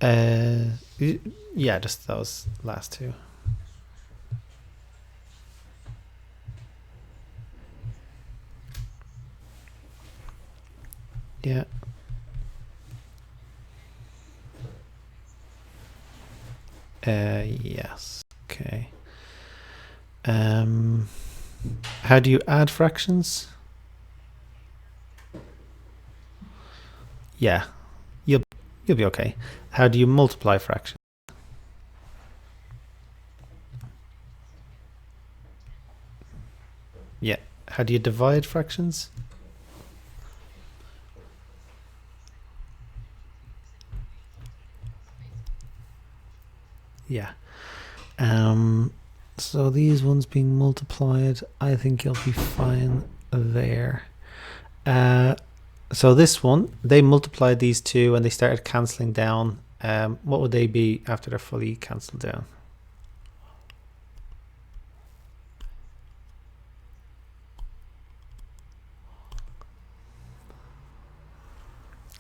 Yeah, just those last two. Yeah. Yes. Okay. How do you add fractions? Yeah, you'll be okay. How do you multiply fractions? Yeah. How do you divide fractions? Yeah. So these ones being multiplied, I think you'll be fine there. So this one, they multiplied these two and they started cancelling down. What would they be after they're fully cancelled down?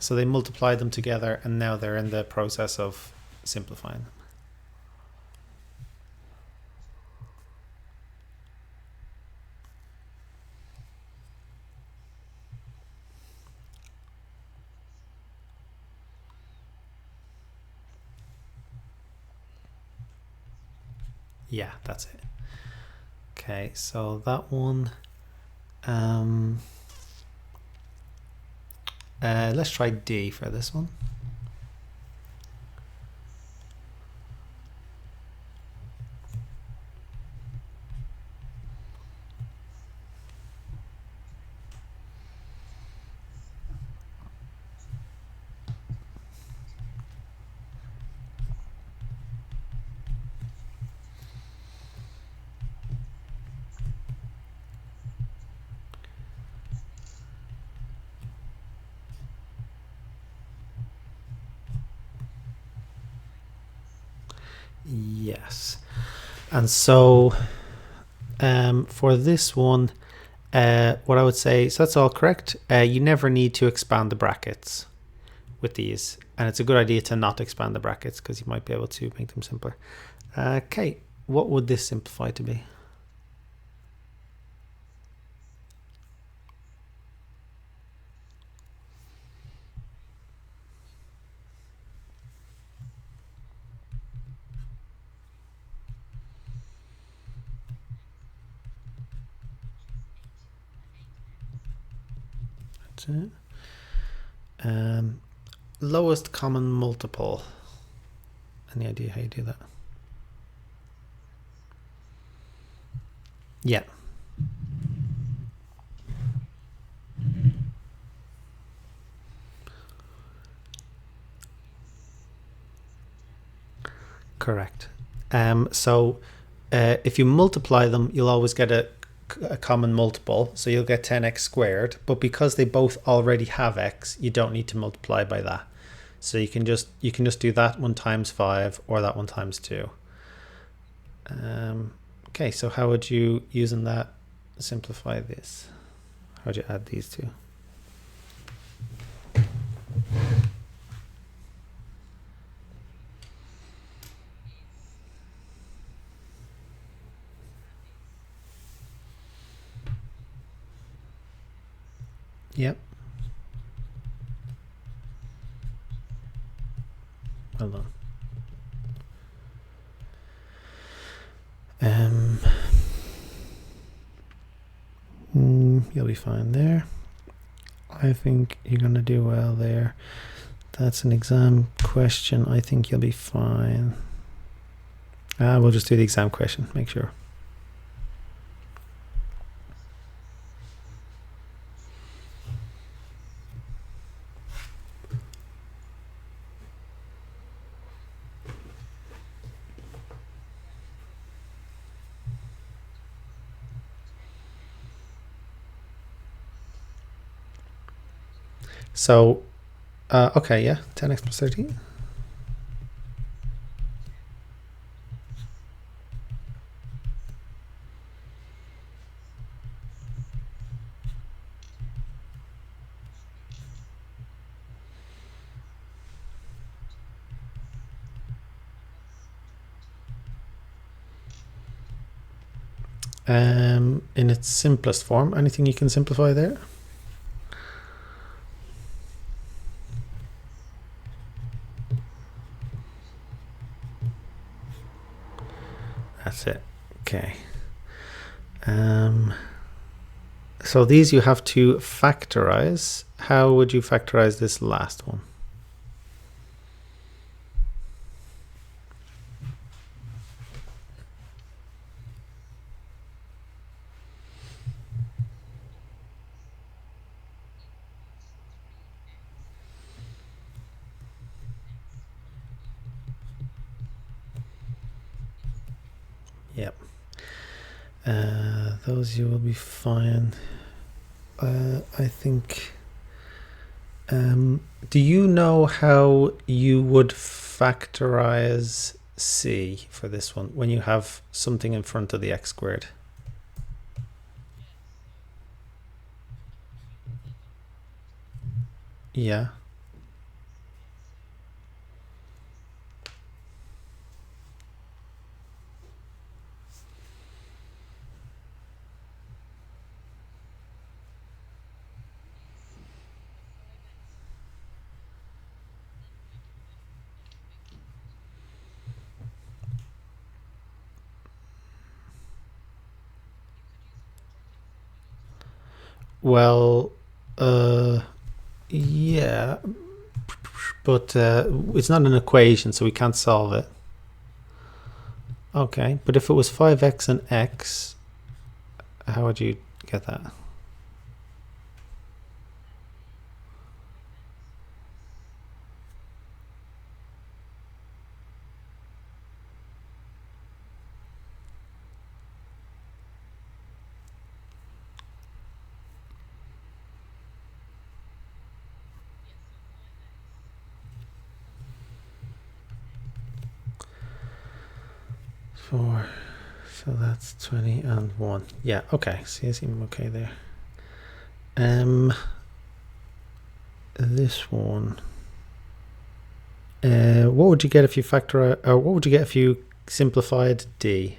So they multiplied them together and now they're in the process of simplifying. Yeah, that's it. Okay, so that one. Let's try D for this one. Yes. And so for this one, what I would say, so that's all correct. You never need to expand the brackets with these. And it's a good idea to not expand the brackets because you might be able to make them simpler. Okay, what would this simplify to be? That's it. Lowest common multiple. Any idea how you do that? Yeah. Correct. So if you multiply them, you'll always get a common multiple. So you'll get 10x squared. But because they both already have x, you don't need to multiply by that. So you can just do that one times 5 or that one times 2. Okay, so how would you, using that, simplify this? How would you add these two? Yep. Well done. You'll be fine there. I think you're going to do well there. That's an exam question. I think you'll be fine. We'll just do the exam question, make sure. So, okay, yeah, 10x plus 13. In its simplest form. Anything you can simplify there? That's it. Okay. So these you have to factorize. How would you factorize this last one? Yep. Those you will be fine. I think. Do you know how you would factorize c for this one when you have something in front of the x squared? Yeah. Well, yeah, but it's not an equation, so we can't solve it. Okay, but if it was 5x and x, how would you get that? Four. So that's 20 and 1. Yeah, okay. See, I seem okay there. This one. What would you get if you factor out, or what would you get if you simplified d?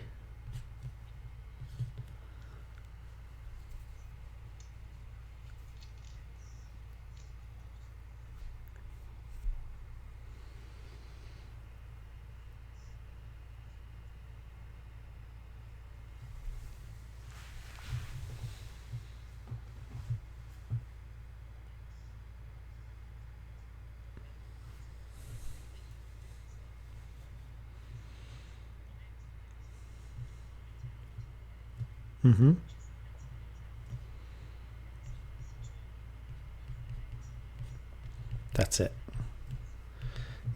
Mm-hmm. That's it.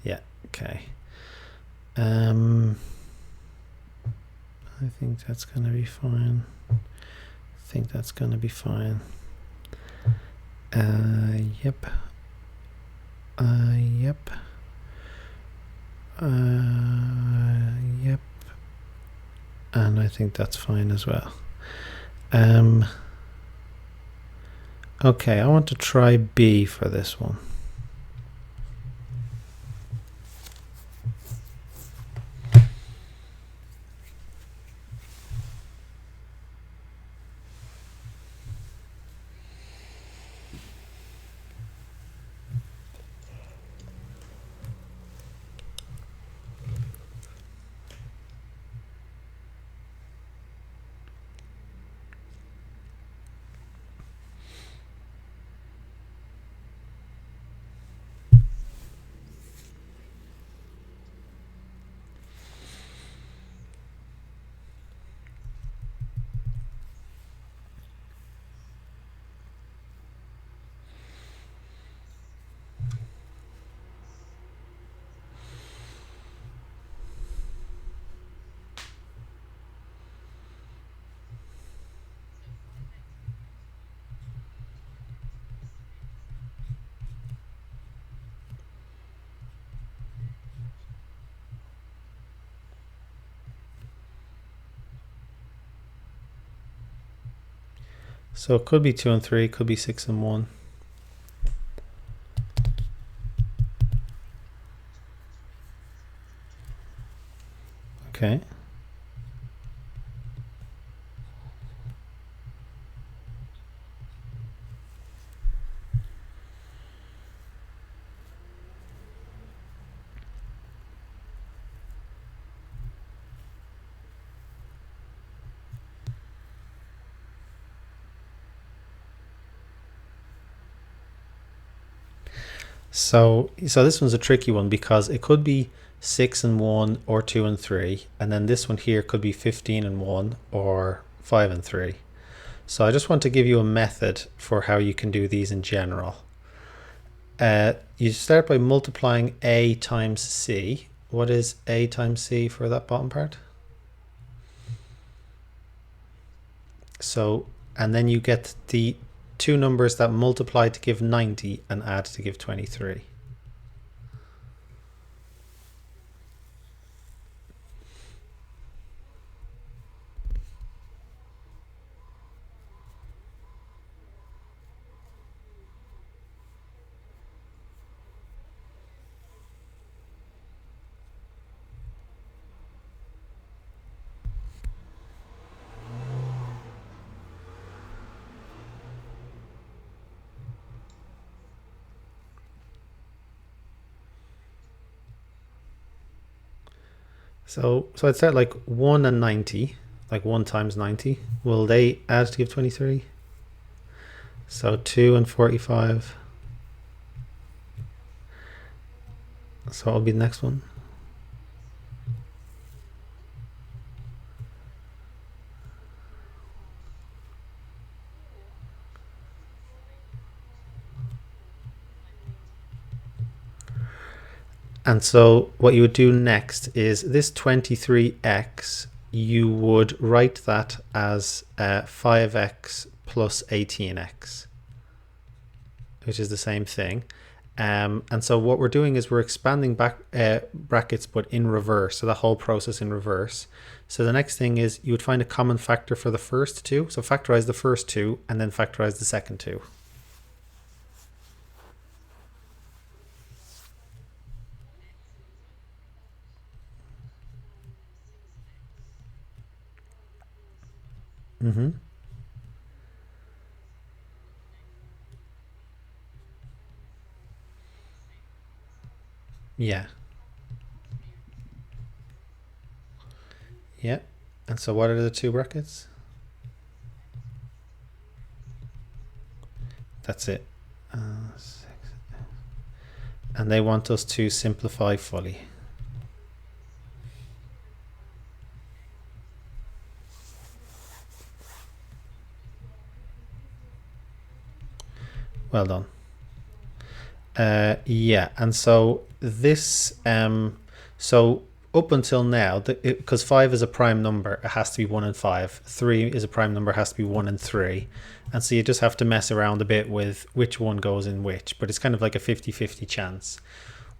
Yeah, okay. I think that's going to be fine. Yep. Yep. Yep. And I think that's fine as well. Okay, I want to try B for this one. So it could be 2 and 3, could be 6 and 1. Okay. So this one's a tricky one because it could be 6 and 1 or 2 and 3, and then this one here could be 15 and 1 or 5 and 3. So I just want to give you a method for how you can do these in general. You start by multiplying a times c. What is a times c for that bottom part? So, and then you get the two numbers that multiply to give 90 and add to give 23. So I'd start like 1 and 90, like 1 times 90. Will they add to give 23? So 2 and 45. So what will be the next one? And so what you would do next is this 23x, you would write that as 5x plus 18x, which is the same thing. And so what we're doing is we're expanding back brackets, but in reverse. So the whole process in reverse. So the next thing is you would find a common factor for the first two. So factorize the first two and then factorize the second two. Mm-hmm. Yeah. Yeah. And so what are the two brackets? That's it. And they want us to simplify fully. Well done. Yeah, and so this, so up until now, because 5 is a prime number, it has to be 1 and 5. 3 is a prime number, it has to be 1 and 3. And so you just have to mess around a bit with which one goes in which, but it's kind of like a 50-50 chance.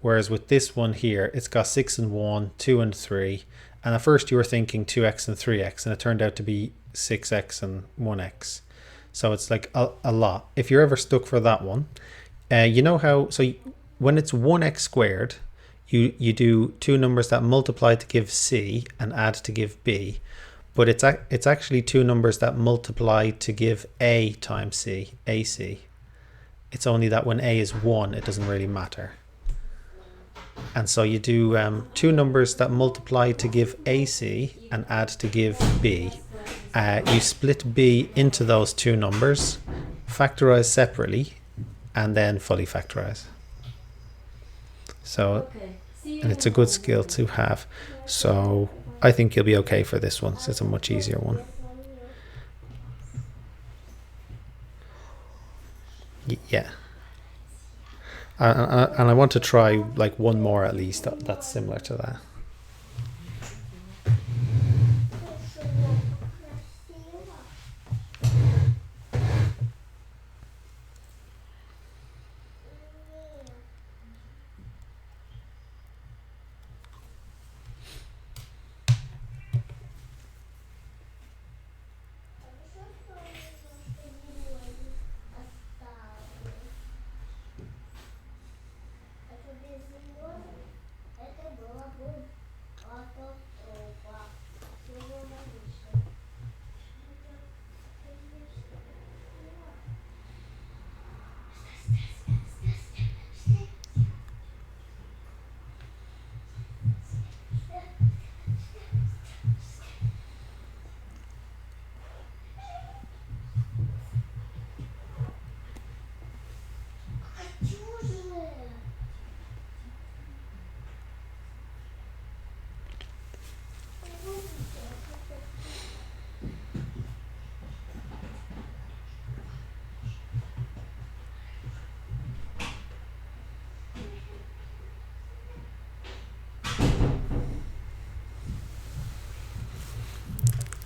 Whereas with this one here, it's got 6 and 1, 2 and 3. And at first you were thinking 2x and 3x, and it turned out to be 6x and 1x. So it's like a lot. If you're ever stuck for that one, you know how, so when it's 1x squared, you do two numbers that multiply to give c and add to give b, but it's actually two numbers that multiply to give a times c, ac. It's only that when a is 1, it doesn't really matter. And so you do two numbers that multiply to give ac and add to give b. You split b into those two numbers, factorize separately, and then fully factorize. So, and it's a good skill to have. So I think you'll be okay for this one. So it's a much easier one. Yeah. And I want to try like one more at least that's similar to that.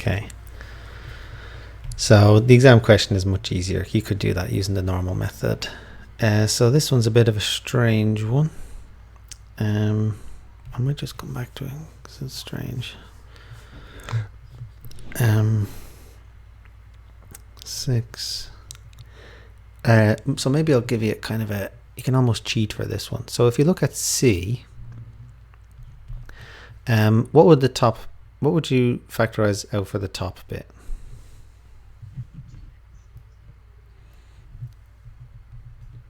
Okay. So the exam question is much easier. You could do that using the normal method. So this one's a bit of a strange one. I might just come back to it because it's strange. 6. So maybe I'll give you kind of a, you can almost cheat for this one. So if you look at C, what would you factorize out for the top bit?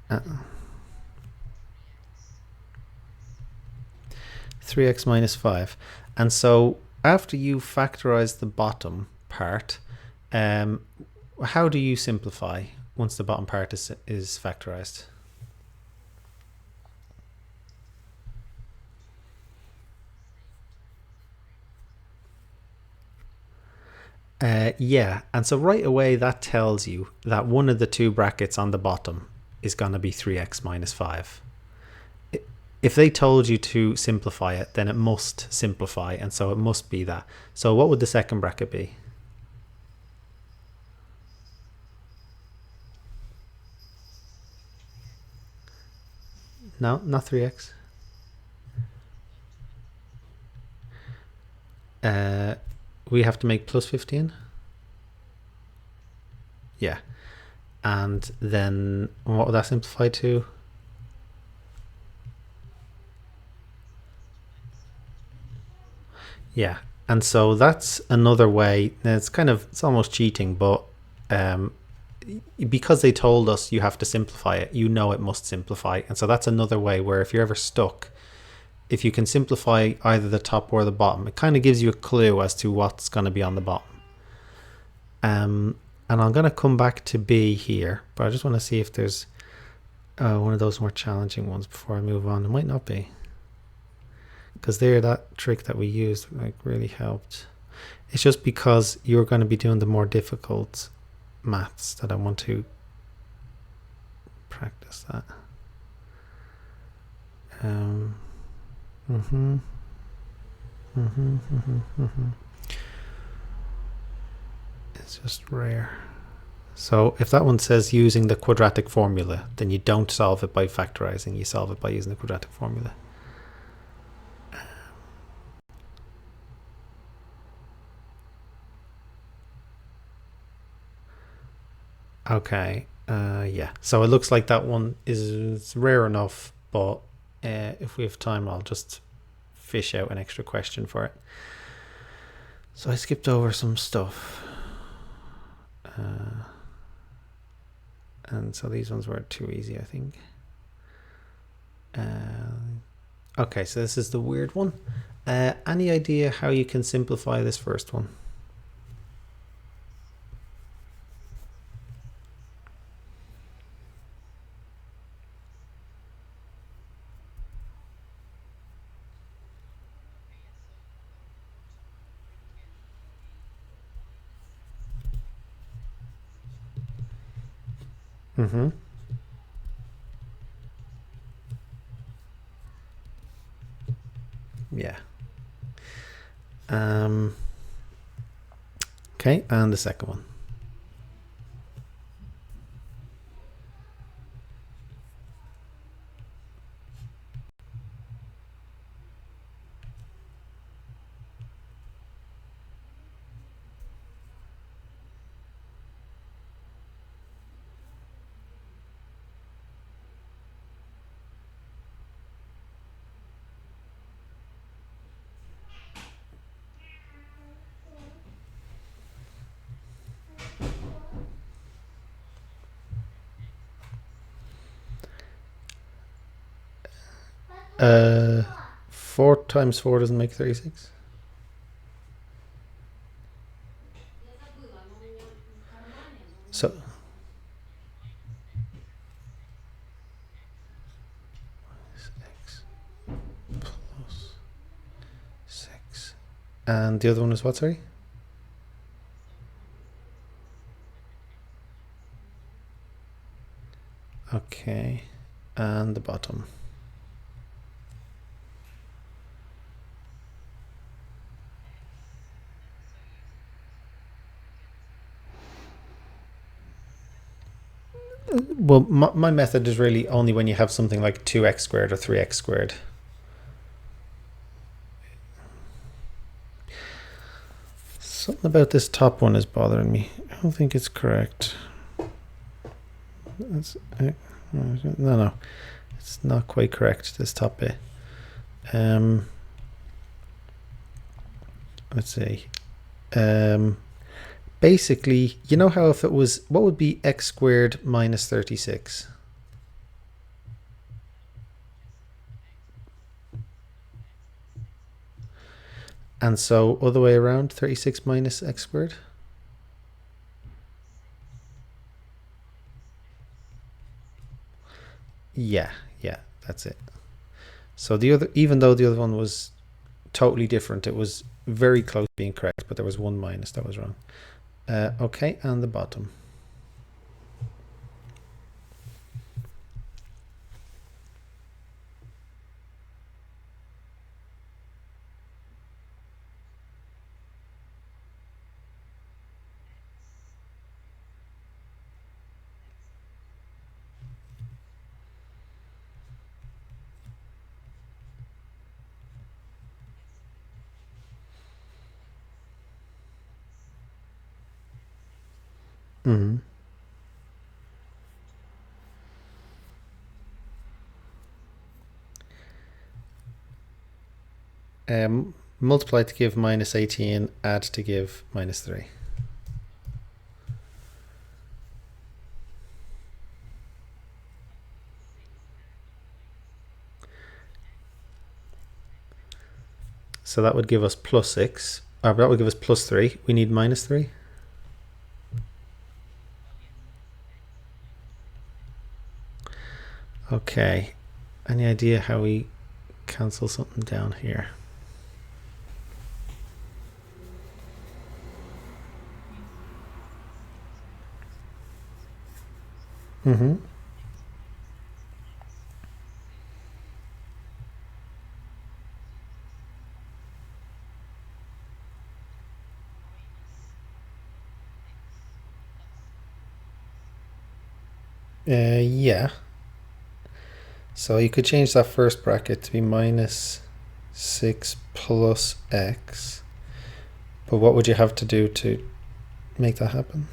Uh, 3x minus 5. And so after you factorize the bottom part, how do you simplify once the bottom part is factorized? Yeah, and so right away that tells you that one of the two brackets on the bottom is going to be 3x minus 5. If they told you to simplify it, then it must simplify, and so it must be that. So what would the second bracket be? No, not 3x. We have to make plus 15. Yeah. And then what would that simplify to? Yeah. And so that's another way. It's almost cheating, but because they told us you have to simplify it, you know it must simplify. And so that's another way where if you're ever stuck, if you can simplify either the top or the bottom, it kind of gives you a clue as to what's going to be on the bottom. And I'm going to come back to B here, but I just want to see if there's one of those more challenging ones before I move on. It might not be, because that trick that we used like really helped. It's just because you're going to be doing the more difficult maths that I want to practice that. It's just rare. So if that one says using the quadratic formula, then you don't solve it by factorizing, you solve it by using the quadratic formula. Okay, yeah. So it looks like that one is rare enough, but if we have time, I'll just fish out an extra question for it. So I skipped over some stuff. And so these ones were too easy, I think. Okay, so this is the weird one. Any idea how you can simplify this first one? Yeah. Okay, and the second one. Uh, 4 times 4 doesn't make 36. So 6 plus 6. And the other one is what, sorry? Okay, and the bottom. Well, my method is really only when you have something like 2x squared or 3x squared. Something about this top one is bothering me. I don't think it's correct. No, it's not quite correct, this top bit. Let's see. Basically, you know how if it was, what would be x squared minus 36? And so other way around, 36 minus x squared? Yeah, that's it. So the other, even though the other one was totally different, it was very close to being correct, but there was one minus that was wrong. Okay, and the bottom. Mm-hmm. Multiply to give minus 18, add to give minus 3. So that would give us plus 6. That would give us plus 3. We need minus 3. Okay. Any idea how we cancel something down here? Mm-hmm. Yeah. So you could change that first bracket to be minus 6 plus x. But what would you have to do to make that happen?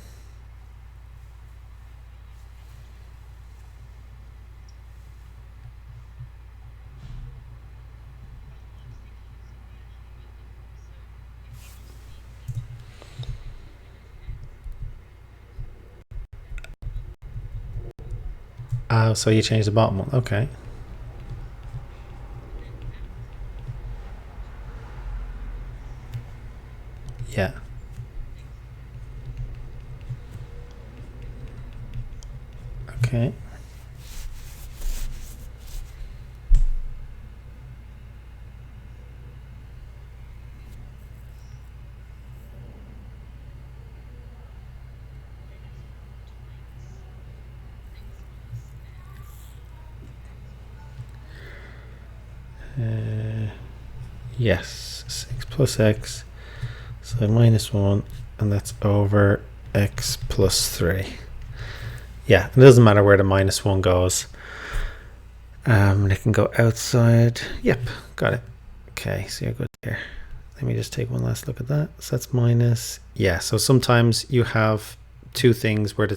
Oh, so you change the bottom one. Okay. Yeah. Okay. Yes, 6 plus x, so minus 1, and that's over x plus 3. Yeah, it doesn't matter where the minus 1 goes. It can go outside. Yep, got it. Okay, so you're good there. Let me just take one last look at that. So that's minus. Yeah, so sometimes you have two things where the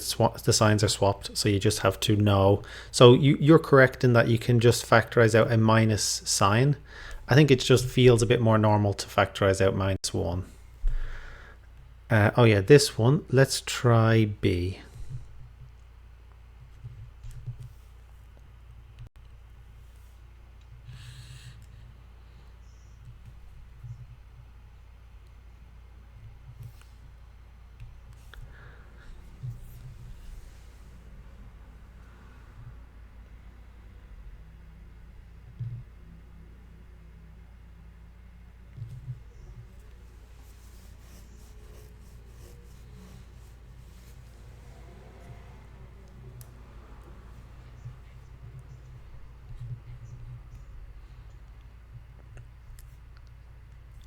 signs are swapped, so you just have to know. So you're correct in that you can just factorize out a minus sign. I think it just feels a bit more normal to factorize out minus 1. Oh yeah, this one. Let's try B.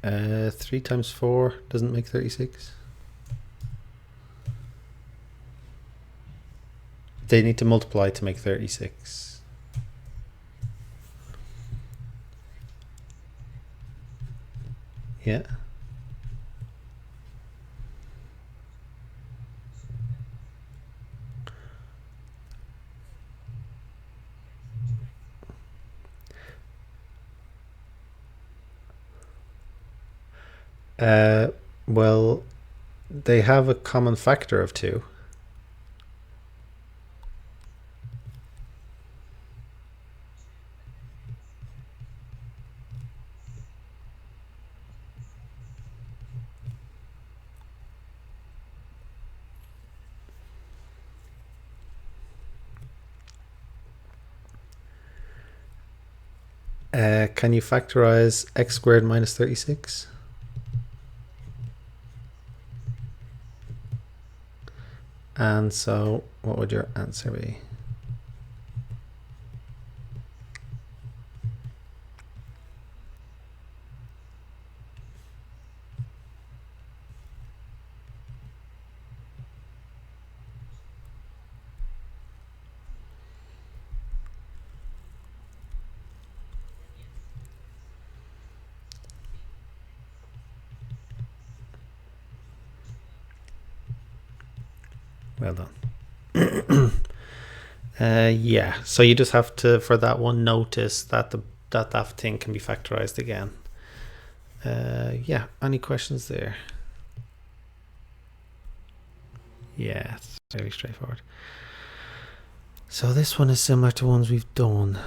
Uh, 3 times 4 doesn't make 36. they need to multiply to make 36. Yeah. Well, they have a common factor of 2. Can you factorize x squared minus 36? And so what would your answer be? Well done. Yeah, so you just have to, for that one, notice that that thing can be factorized again. Yeah, any questions there? Yeah, it's very straightforward. So this one is similar to ones we've done.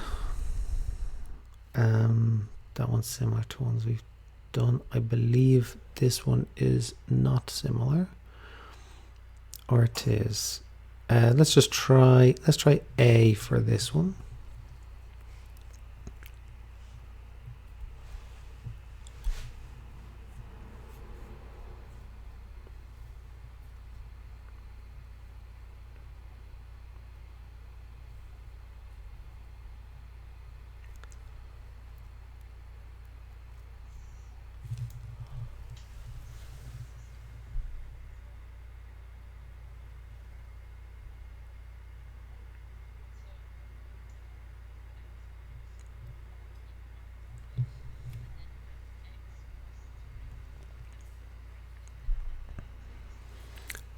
That one's similar to ones we've done. I believe this one is not similar. Or it is. Let's try A for this one.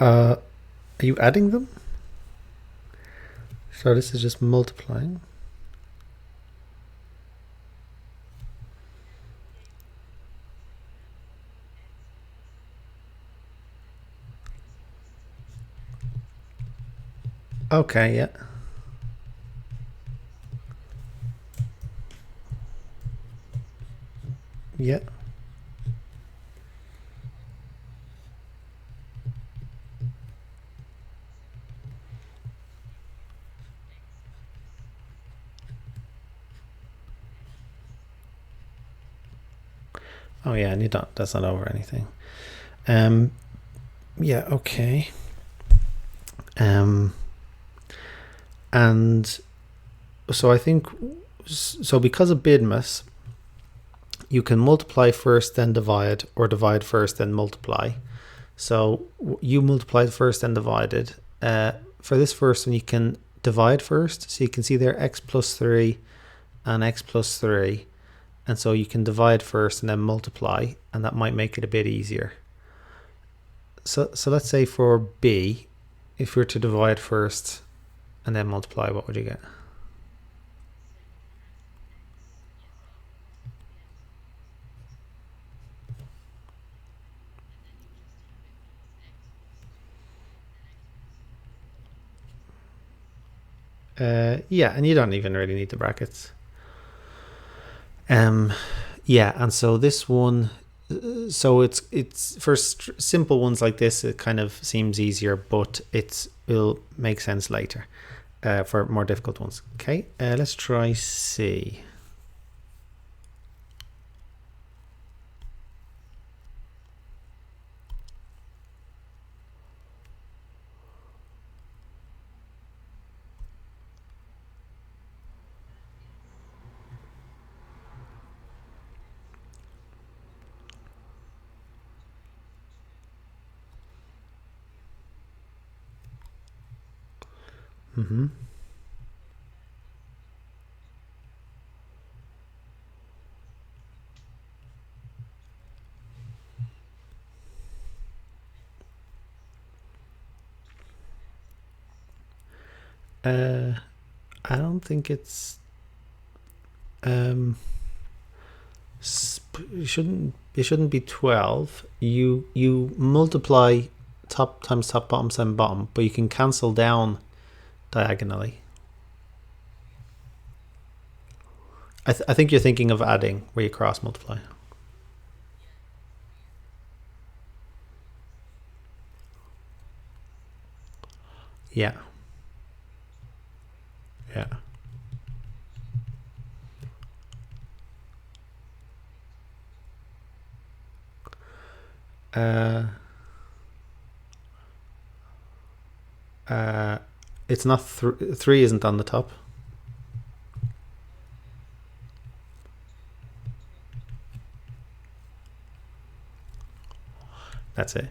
Are you adding them? So this is just multiplying. Okay, yeah. Yeah. Oh yeah, and you don't, that's not over anything. Yeah, okay. And so I think, so because of BIDMAS, you can multiply first, then divide, or divide first, then multiply. So you multiplied first, then divided. For this first one, you can divide first. So you can see there x plus 3 and x plus 3. And so you can divide first and then multiply, and that might make it a bit easier. So let's say for B, if we were to divide first and then multiply, what would you get? Yeah, and you don't even really need the brackets. Yeah, and so this one, so it's for simple ones like this, it kind of seems easier, but will make sense later for more difficult ones. Okay, let's try C. Mm-hmm. Uh, I don't think it's it shouldn't be 12. You multiply top times top, bottom times bottom, but you can cancel down diagonally. I think you're thinking of adding where you cross multiply. Yeah. Yeah. Uh, uh, it's not 3 isn't on the top. That's it.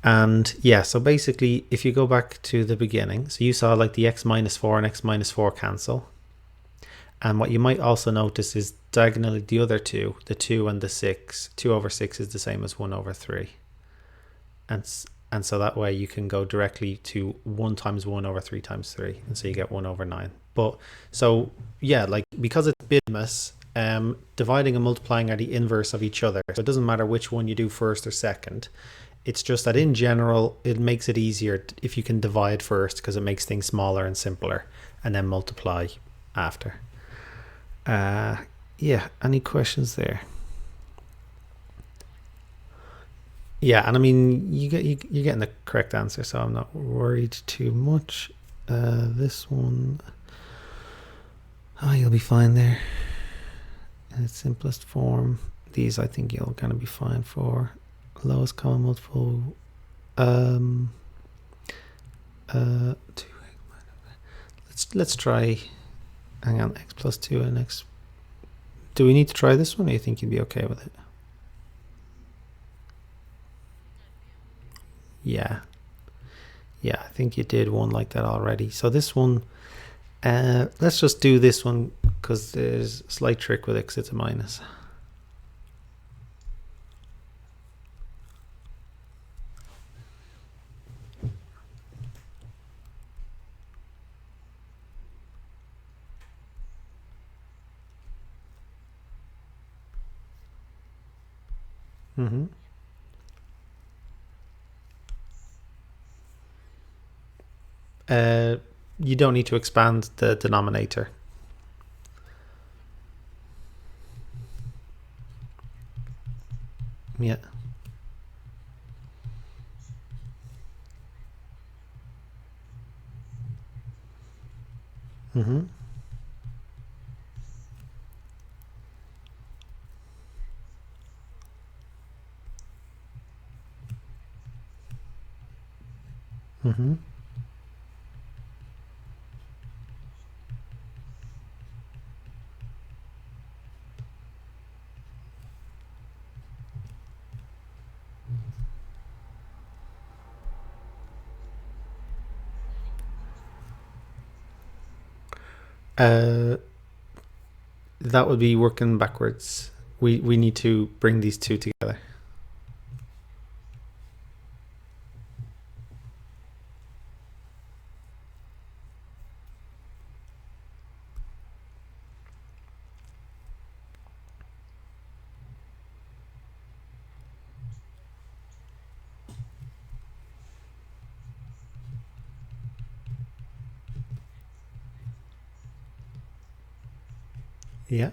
And yeah, so basically, if you go back to the beginning, so you saw like the x minus 4 and x minus 4 cancel. And what you might also notice is diagonally the other two, the 2 and the 6, 2 over 6 is the same as 1 over 3. And so that way you can go directly to 1 times 1 over 3 times 3. And so you get 1 over 9. But so, yeah, like because it's BIDMAS, dividing and multiplying are the inverse of each other. So it doesn't matter which one you do first or second. It's just that in general, it makes it easier if you can divide first because it makes things smaller and simpler and then multiply after. Yeah, any questions there? Yeah, and I mean, you're getting the correct answer, so I'm not worried too much. This one, oh, you'll be fine there. In its simplest form, these I think you'll kind of be fine for. Lowest common multiple, 2. Let's try. Hang on, x plus 2 and x. Do we need to try this one, or you think you'd be okay with it? Yeah. Yeah, I think you did one like that already. So this one, let's just do this one because there's a slight trick with it because it's a minus. Mm-hmm. You don't need to expand the denominator. Yeah. Mm-hmm. Mm-hmm. That would be working backwards. We need to bring these two together. Yeah.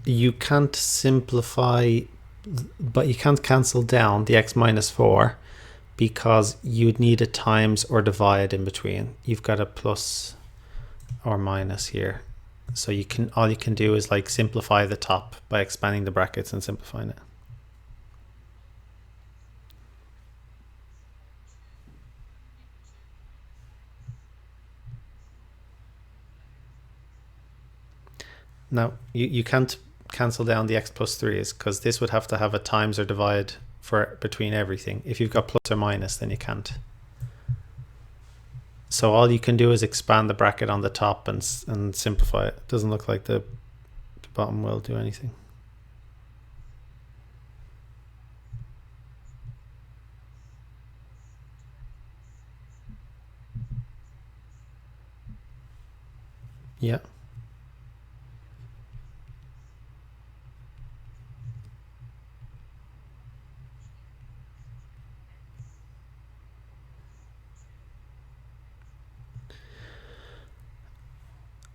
You can't simplify, but you can't cancel down the x minus 4 because you'd need a times or divide in between. You've got a plus or minus here. So you can, all you can do is like simplify the top by expanding the brackets and simplifying it. Now you can't cancel down the x plus 3's because this would have to have a times or divide for between everything. If you've got plus or minus, then you can't. So all you can do is expand the bracket on the top and simplify it. It doesn't look like the bottom will do anything. Yeah.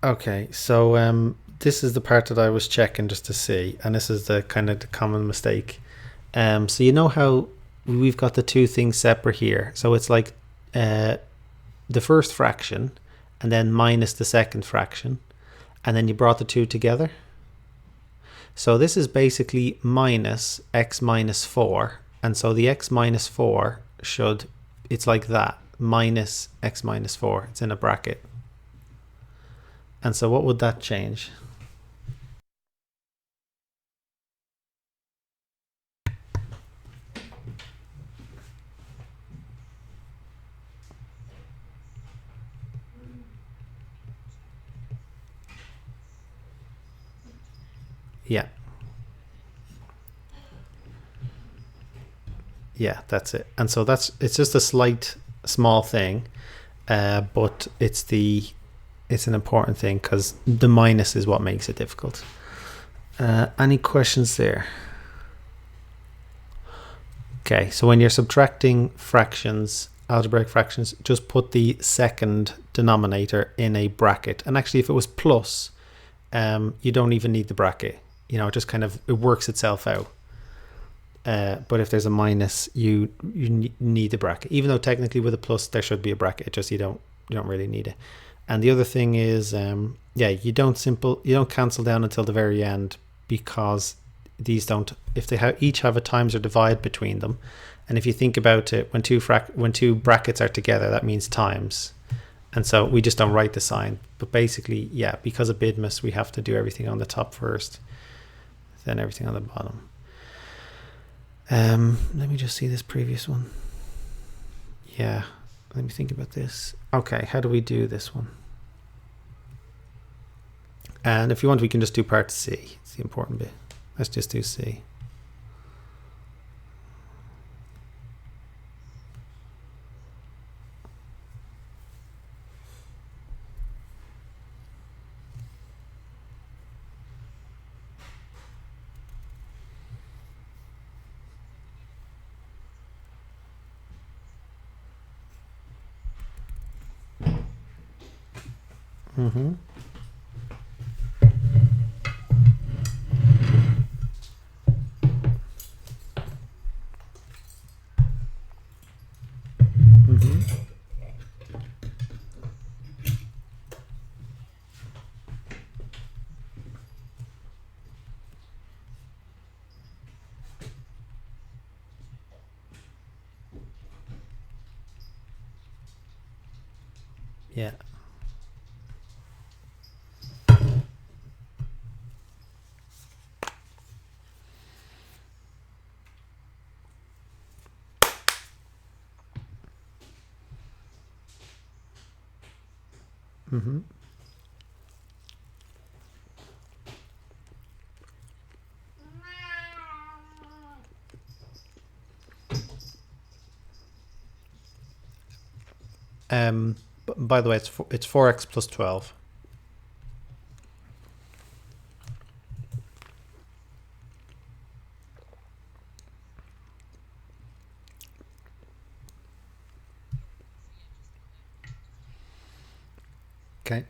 Okay, so this is the part that I was checking just to see, and this is the kind of the common mistake. So you know how we've got the two things separate here. So it's like the first fraction and then minus the second fraction, and then you brought the two together. So this is basically minus x minus 4, and so the x minus 4 should, it's like that, minus x minus 4. It's in a bracket. And so what would that change? Yeah. Yeah, that's it. And so it's just a slight small thing, but it's an important thing because the minus is what makes it difficult. Any questions there? Okay, so when you're subtracting fractions, algebraic fractions, just put the second denominator in a bracket. And actually, if it was plus, you don't even need the bracket. You know, it just kind of, it works itself out. But if there's a minus, you need the bracket. Even though technically with a plus there should be a bracket, it just you don't really need it. And the other thing is, you don't cancel down until the very end because these don't. If they each have a times or divide between them, and if you think about it, when two brackets are together, that means times, and so we just don't write the sign. But basically, yeah, because of bidmus, we have to do everything on the top first, then everything on the bottom. Let me just see this previous one. Yeah, let me think about this. Okay, how do we do this one? And if you want, we can just do part C. It's the important bit. Let's just do C. Mm-hmm. Mm-hmm. Yeah. Mm-hmm. By the way, it's 4x plus 12. Okay.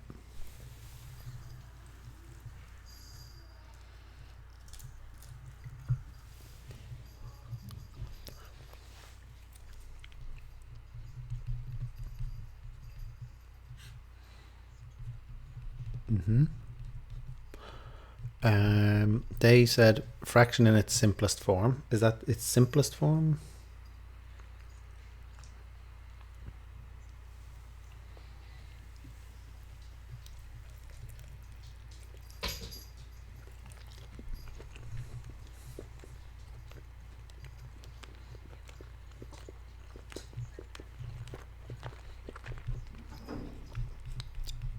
They said fraction in its simplest form. Is that its simplest form?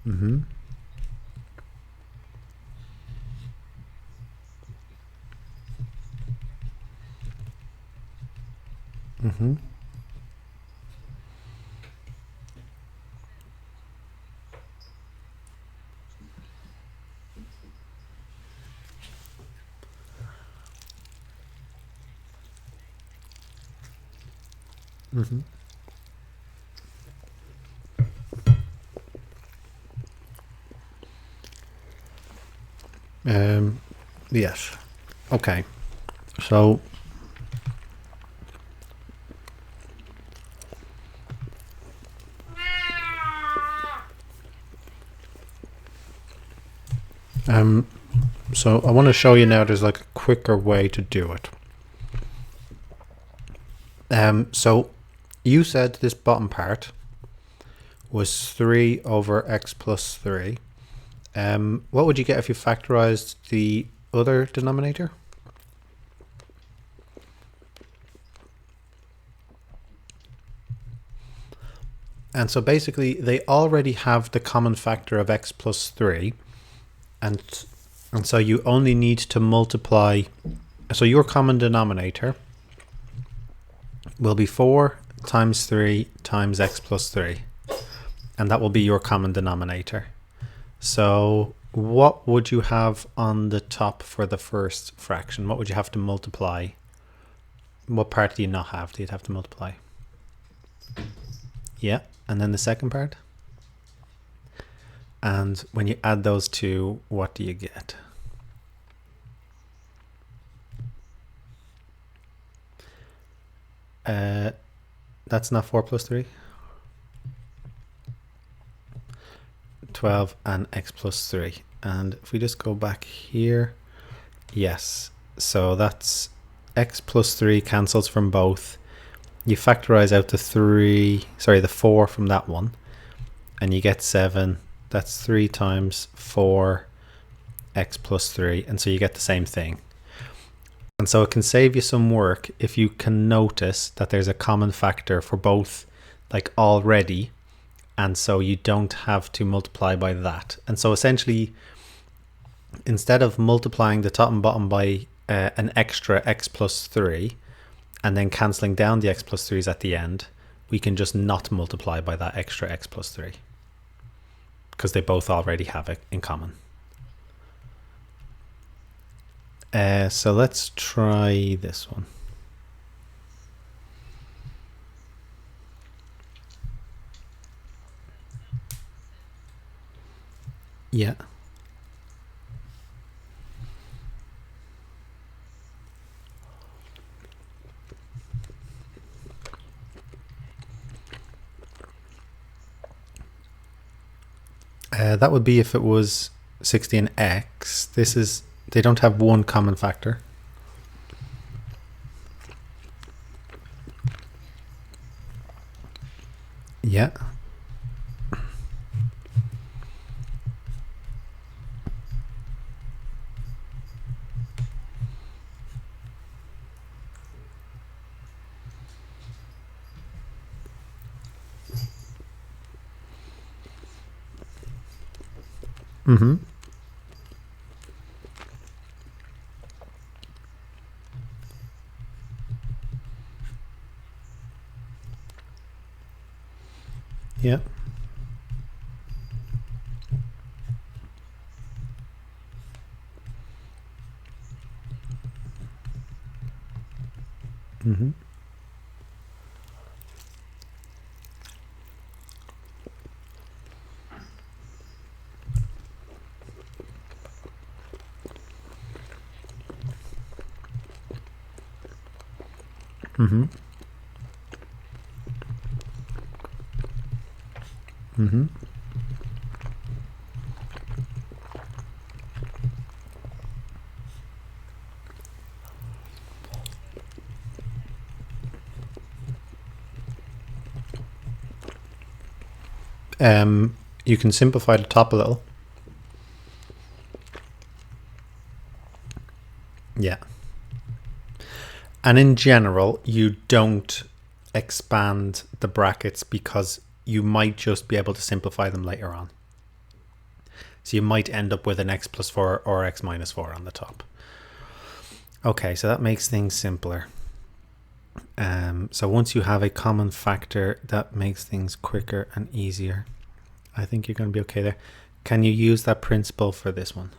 Mm-hmm. Mm-hmm. Mm-hmm. Yes. Okay. So so I want to show you now there's like a quicker way to do it. So you said this bottom part was 3 over x plus 3. What would you get if you factorized the other denominator? And so basically they already have the common factor of x plus 3, and so you only need to multiply. So your common denominator will be 4 times 3 times x plus 3, and that will be your common denominator. So what would you have on the top for the first fraction? What would you have to multiply? What part do you not have? Do you have to multiply? Yeah, and then the second part? And when you add those two, what do you get? That's not 4 plus 3. 12 and x plus 3. And if we just go back here, yes. So that's x plus 3 cancels from both. You factorize out the 4 from that one, and you get 7. That's 3 times 4 x plus 3, and so you get the same thing. And so it can save you some work if you can notice that there's a common factor for both, like already, and so you don't have to multiply by that. And so essentially, instead of multiplying the top and bottom by an extra x plus 3 and then cancelling down the x plus 3's at the end, we can just not multiply by that extra x plus 3 because they both already have it in common. So let's try this one. Yeah. That would be if it was 16x. They don't have one common factor. Yeah. Mm-hmm. Yeah. Mm-hmm. Mm-hmm. Mm-hmm. You can simplify the top a little. Yeah. And in general, you don't expand the brackets because you might just be able to simplify them later on. So you might end up with an x plus 4 or x minus 4 on the top. Okay, so that makes things simpler. So once you have a common factor, that makes things quicker and easier. I think you're going to be okay there. Can you use that principle for this one?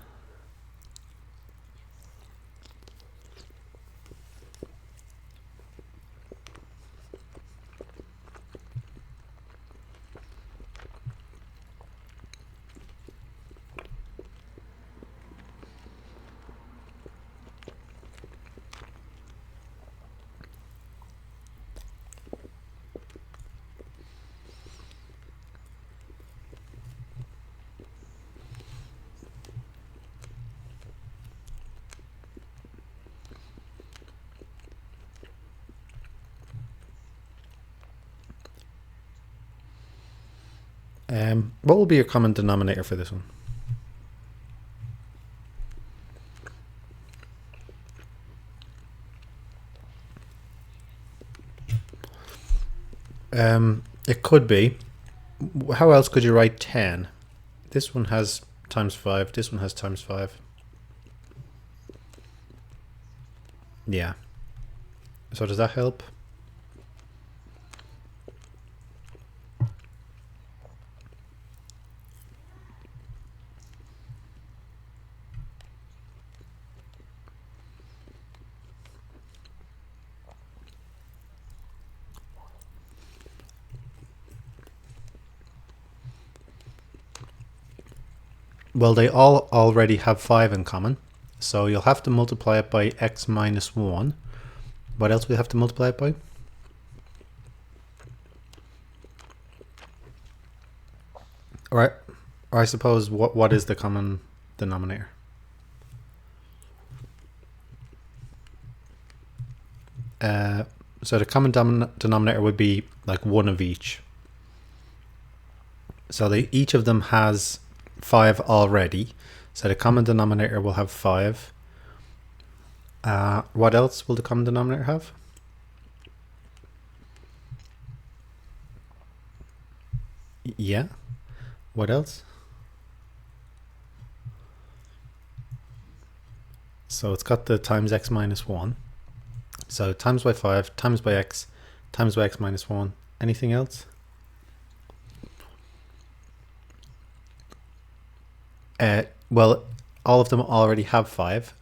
What will be your common denominator for this one? It could be. How else could you write 10? This one has times 5. This one has times 5. Yeah. So does that help? Well, they all already have 5 in common. So you'll have to multiply it by x minus 1. What else we have to multiply it by? Or I suppose, what is the common denominator? So the common denominator would be like 1 of each. So each of them has 5 already. So the common denominator will have 5. What else will the common denominator have? Yeah. What else? So it's got the times x minus 1. So times by 5, times by x minus 1. Anything else? Well, all of them already have 5.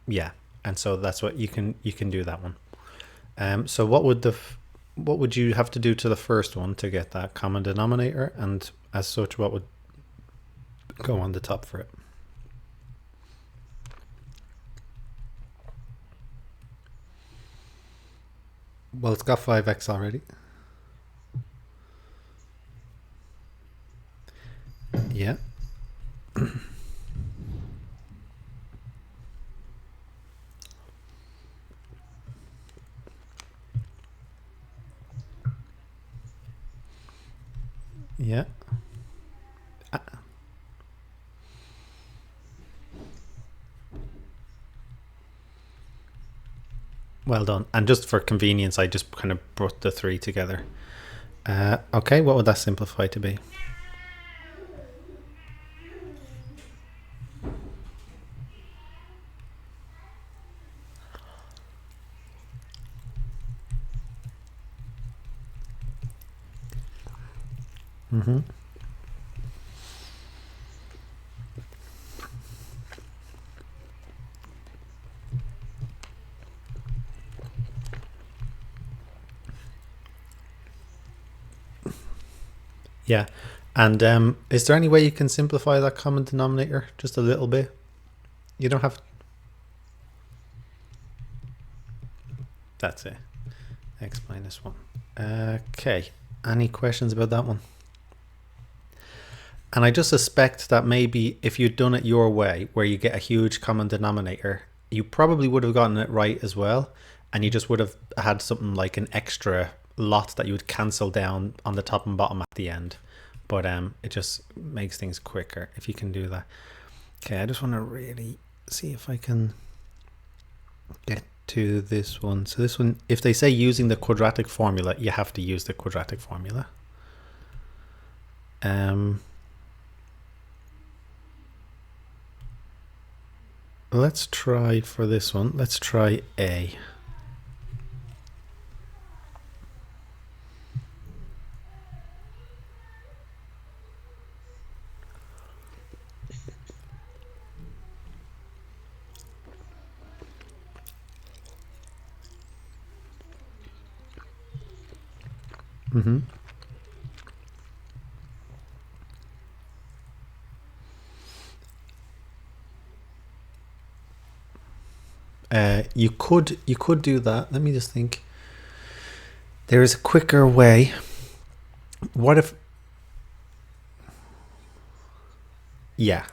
Yeah, and so that's what you can do that one. So what would you have to do to the first one to get that common denominator, and as such, what would go on the top for it? Well, it's got 5x already. Yeah. Yeah. Well done. And just for convenience, I just kind of brought the 3 together. Okay, what would that simplify to be? Mm-hmm. Yeah. And is there any way you can simplify that common denominator just a little bit? You don't have... That's it. X minus 1. Okay. Any questions about that one? And I just suspect that maybe if you'd done it your way, where you get a huge common denominator, you probably would have gotten it right as well. And you just would have had something like an extra lot that you would cancel down on the top and bottom at the end. But it just makes things quicker if you can do that. Okay, I just want to really see if I can get to this one. So this one, if they say using the quadratic formula, you have to use the quadratic formula. Let's try for this one. Let's try A. You could do that. Let me just think. There is a quicker way. What if? Yeah.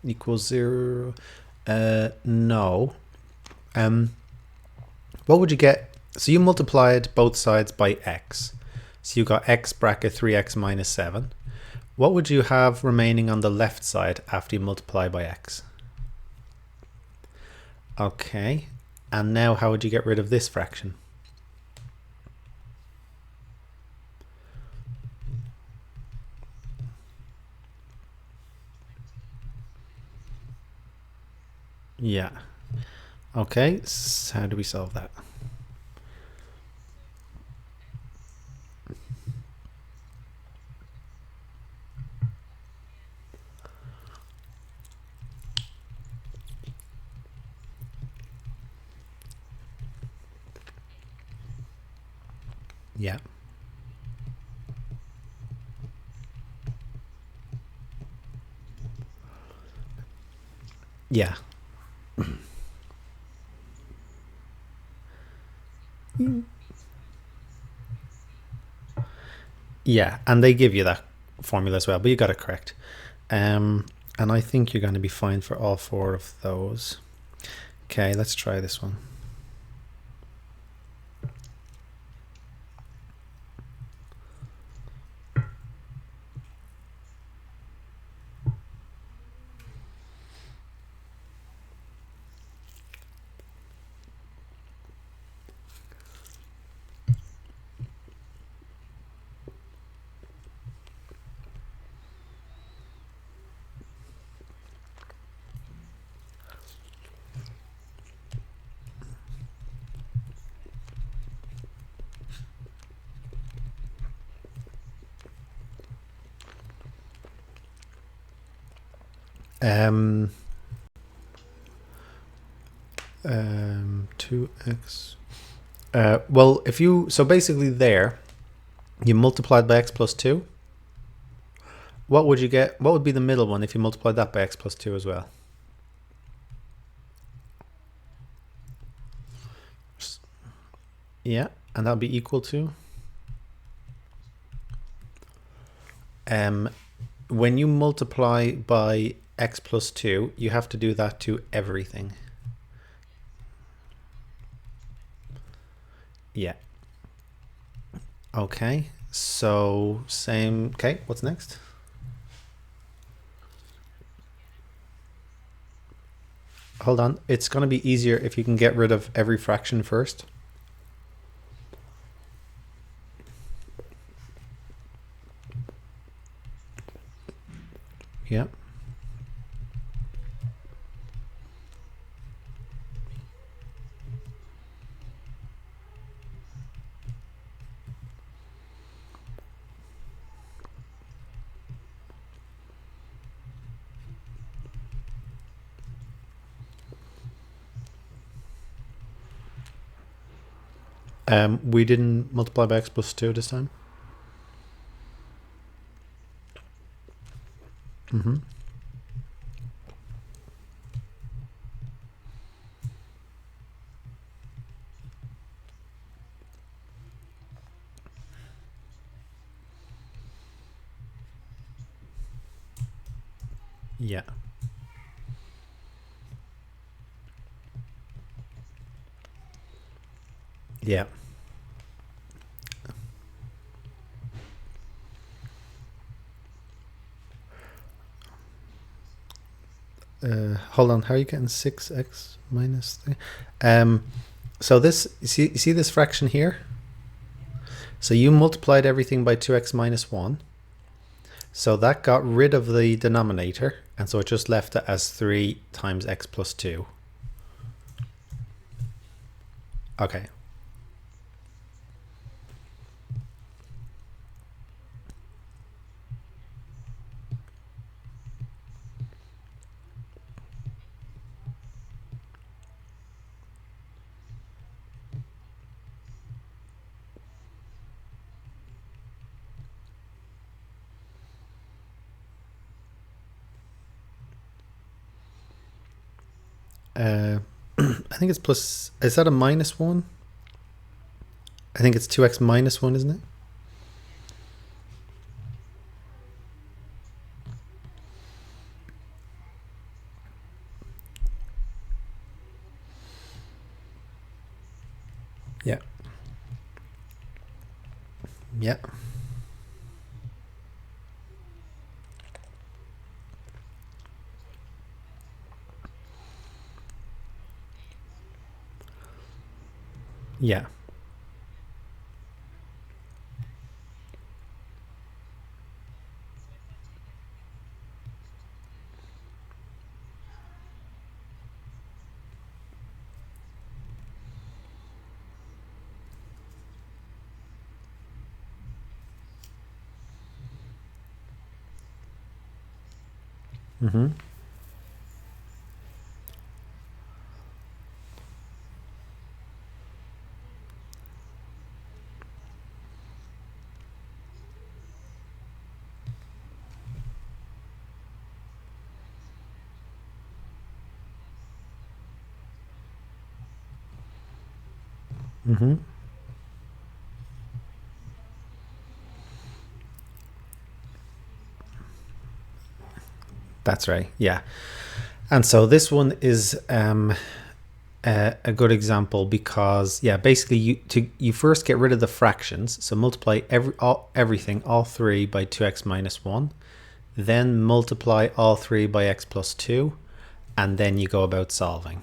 Equals 0. No. What would you get? So you multiplied both sides by x. So you got x bracket 3x minus 7. What would you have remaining on the left side after you multiply by x? Okay. And now how would you get rid of this fraction? Yeah. Okay, so how do we solve that? Yeah. Yeah. Yeah, and they give you that formula as well, but you got it correct. And I think you're going to be fine for all 4 of those. Okay, let's try this one. Um, 2x. Well, if you, so basically there, you multiplied by x plus 2. What would you get? What would be the middle one if you multiplied that by x plus 2 as well? Yeah, and that would be equal to? When you multiply by x plus 2, you have to do that to everything. Yeah. Okay, so same. Okay, what's next? Hold on. It's going to be easier if you can get rid of every fraction first. Yeah. We didn't multiply by x plus 2 this time. Mm-hmm. Yeah. Yeah. Hold on, how are you getting 6x minus 3? So this, you see this fraction here? So you multiplied everything by 2x minus 1. So that got rid of the denominator, and so it just left it as 3 times x plus 2. Okay. I think it's plus, is that a minus 1? I think it's 2x minus 1, isn't it? Yeah. Yeah. Yeah. Mm-hmm. Mm-hmm. That's right. Yeah. And so this one is a good example because, yeah, basically you first get rid of the fractions. So multiply everything, all 3 by 2x minus 1. Then multiply all 3 by x plus 2. And then you go about solving.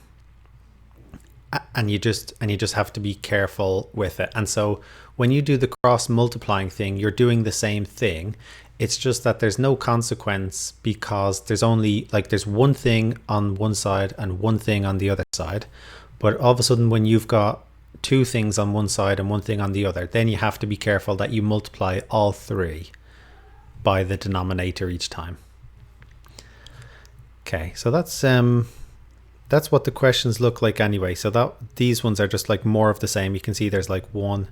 And you just have to be careful with it. And so when you do the cross multiplying thing, you're doing the same thing. It's just that there's no consequence because there's only there's one thing on one side and one thing on the other side. But all of a sudden, when you've got 2 things on one side and one thing on the other, then you have to be careful that you multiply all 3 by the denominator each time. Okay, so that's what the questions look like anyway. So that these ones are just more of the same. You can see there's 1,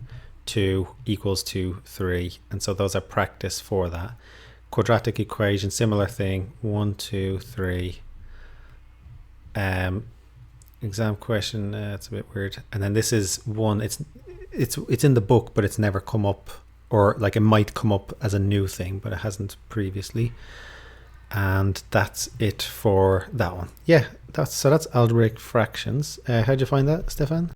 2 equals to 3, and so those are practice for that. Quadratic equation, similar thing, 1, 2, 3. Exam question, it's a bit weird. And then this is one. It's in the book, but it's never come up, or it might come up as a new thing, but it hasn't previously. And that's it for that one. Yeah, that's algebraic fractions. How'd you find that, Stefan?